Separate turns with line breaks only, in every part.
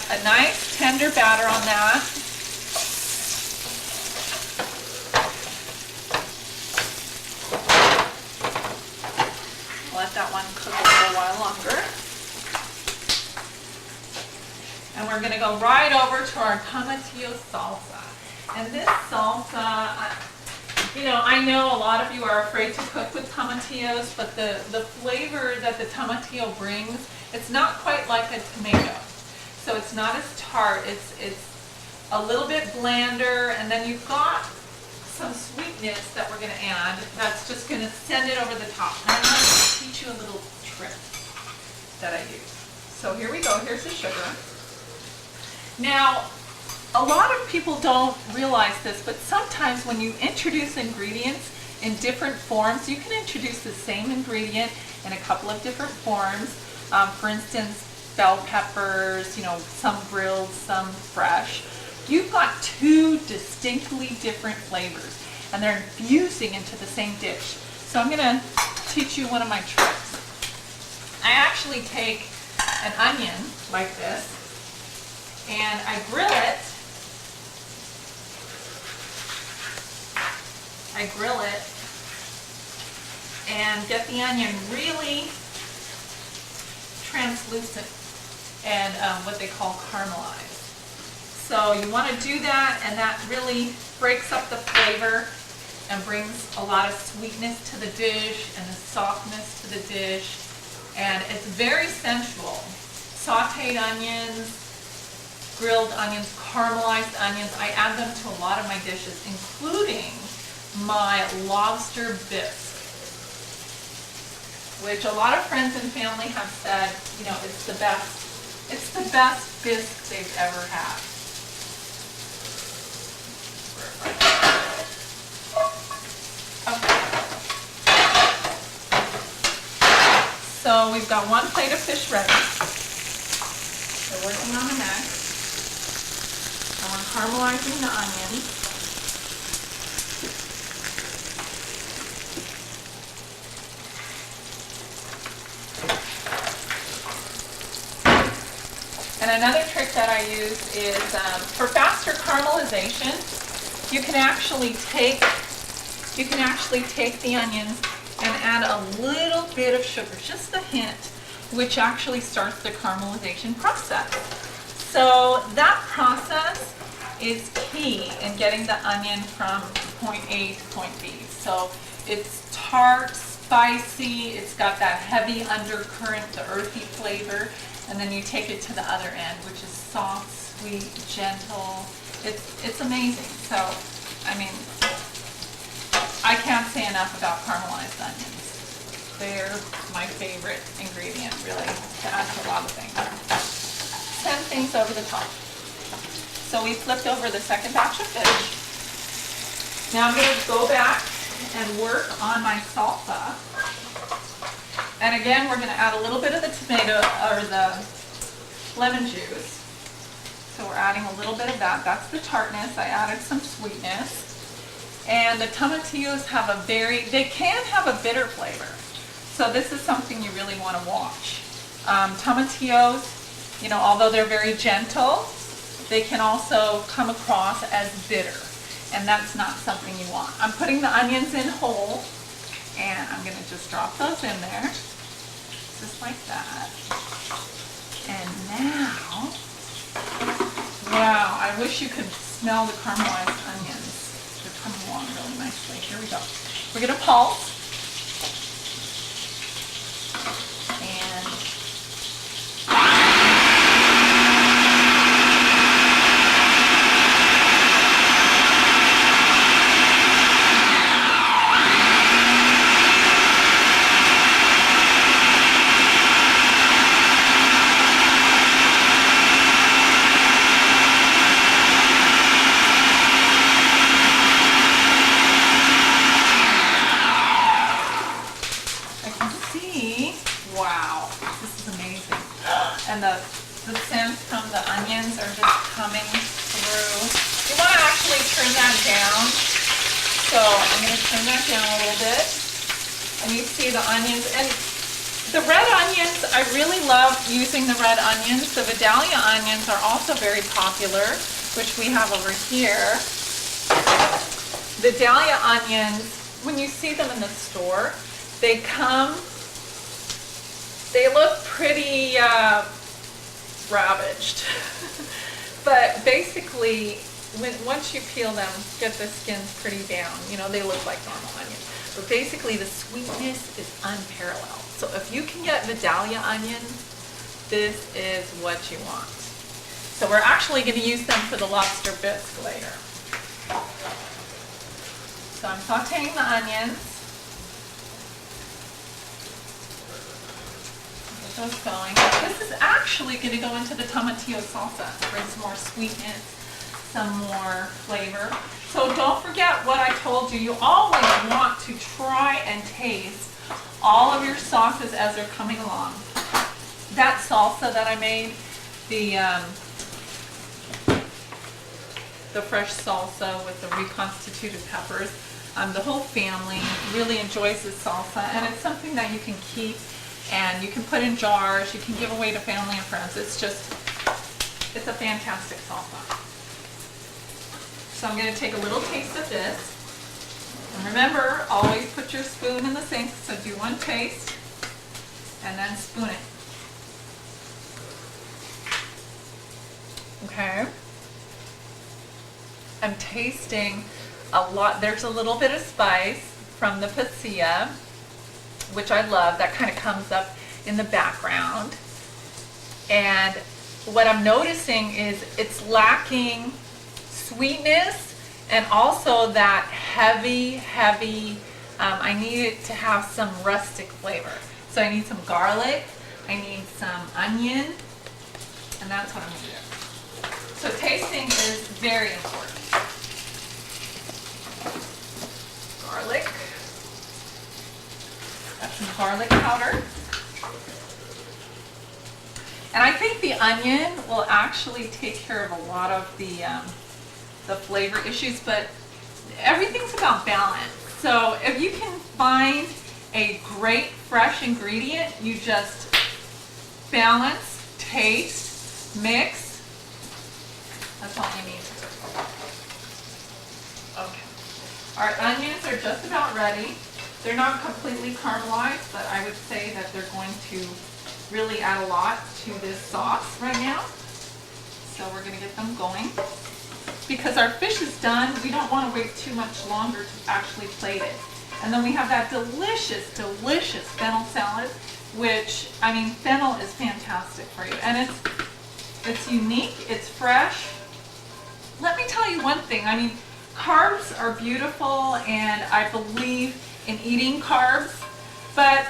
a nice tender batter on that. Let that one cook a little while longer. And we're going to go right over to our tomatillo salsa. And this salsa, you know, I know a lot of you are afraid to cook with tomatillos, but the flavor that the tomatillo brings, it's not quite like a tomato. So it's not as tart, it's a little bit blander, and then you've got some sweetness that we're going to add that's just going to send it over the top. And I'm going to teach you a little trick that I use. So here we go, here's the sugar. Now, a lot of people don't realize this, but sometimes when you introduce ingredients in different forms, you can introduce the same ingredient in a couple of different forms. For instance, bell peppers, you know, some grilled, some fresh. You've got two distinctly different flavors, and they're infusing into the same dish. So I'm going to teach you one of my tricks. I actually take an onion like this, and I grill it. And get the onion really translucent and what they call caramelized. So you want to do that, and that really breaks up the flavor and brings a lot of sweetness to the dish and the softness to the dish. And it's very sensual. Sauteed onions, grilled onions, caramelized onions. I add them to a lot of my dishes, including my lobster bisque, which a lot of friends and family have said, you know, it's the best bisque they've ever had. Okay. So we've got one plate of fish ready. We're working on the next. And we're caramelizing the onions. And another trick that I use is for faster caramelization, you can actually take the onions and add a little bit of sugar, just a hint, which actually starts the caramelization process. So that process is key in getting the onion from point A to point B. So it's tart, spicy, it's got that heavy undercurrent, the earthy flavor, and then you take it to the other end, which is soft, sweet, gentle. It's amazing. So, I mean, I can't say enough about caramelized onions. They're my favorite ingredient, really, to add to a lot of things. Send things over the top. So we flipped over the second batch of fish. Now I'm going to go back and work on my salsa. And again, we're going to add a little bit of the tomato or the lemon juice. So we're adding a little bit of that. That's the tartness. I added some sweetness. And the tomatillos have they can have a bitter flavor. So this is something you really want to watch. Tomatillos, you know, although they're very gentle, they can also come across as bitter. And that's not something you want. I'm putting the onions in whole. And I'm going to just drop those in there, just like that. And now, wow, I wish you could smell the caramelized onions. They're coming along really nicely. Here we go. We're going to pulse. And and the scent from the onions are just coming through. You want to actually turn that down. So I'm going to turn that down a little bit. And you see the onions. And The red onions, I really love using the red onions. The Vidalia onions are also very popular, which we have over here. Vidalia onions, when you see them in the store, they look pretty ravaged. But basically, once you peel them, get the skins pretty down, you know, they look like normal onions. But basically the sweetness is unparalleled. So if you can get Vidalia onions, this is what you want. So we're actually going to use them for the lobster bisque later. So I'm sauteing the onions. Get those going. This is actually going to go into the tomatillo salsa. Bring some more sweetness, some more flavor. So don't forget what I told you. You always want to try and taste all of your sauces as they're coming along. That salsa that I made, the fresh salsa with the reconstituted peppers, the whole family really enjoys this salsa, and it's something that you can keep and you can put in jars, you can give away to family and friends. It's a fantastic salsa. So I'm going to take a little taste of this. And remember, always put your spoon in the sink, so do one taste and then spoon it. Okay. I'm tasting a lot. There's a little bit of spice from the pasilla, which I love. That kind of comes up in the background. And what I'm noticing is it's lacking sweetness and also that heavy, I need it to have some rustic flavor. So I need some garlic, I need some onion, and that's what I'm going to do. So tasting is very important. Garlic. Got some garlic powder. And I think the onion will actually take care of a lot of the flavor issues, but everything's about balance. So if you can find a great fresh ingredient, you just balance, taste, mix. That's all you need. Okay. Our onions are just about ready. They're not completely caramelized, but I would say that they're going to really add a lot to this sauce right now. So we're going to get them going. Because our fish is done, we don't want to wait too much longer to actually plate it. And then we have that delicious fennel salad, which, I mean, fennel is fantastic for you. And it's unique, it's fresh. Let me tell you one thing, I mean, carbs are beautiful and I believe in eating carbs, but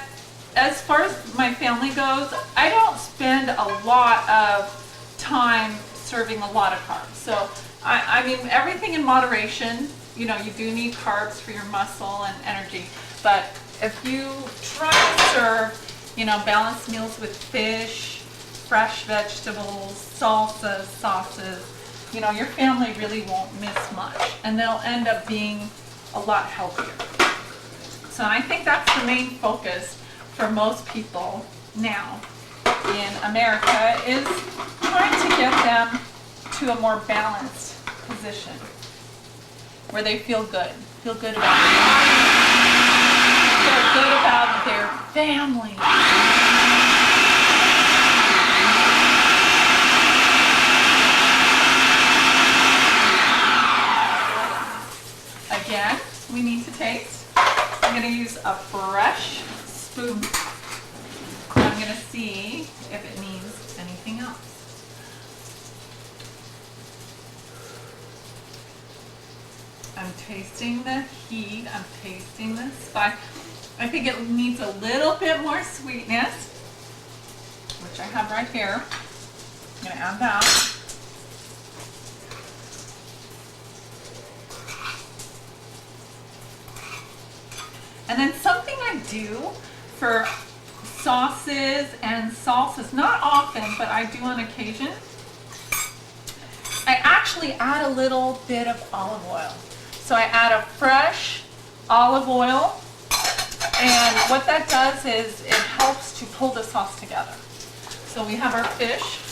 as far as my family goes, I don't spend a lot of time serving a lot of carbs. So I mean, everything in moderation. You know, you do need carbs for your muscle and energy, but if you try to serve, you know, balanced meals with fish, fresh vegetables, salsas, sauces, you know, your family really won't miss much, and they'll end up being a lot healthier. So I think that's the main focus for most people now in America, is trying to get them to a more balanced position where they feel good about their body, feel good about their family. Again, we need to taste. I'm going to use a fresh spoon. I'm going to see if it needs anything else. I'm tasting the heat, I'm tasting the spice. I think it needs a little bit more sweetness, which I have right here. I'm going to add that. And then something I do for sauces and salsas, not often, but I do on occasion, I actually add a little bit of olive oil. So I add a fresh olive oil, and what that does is it helps to pull the sauce together. So we have our fish.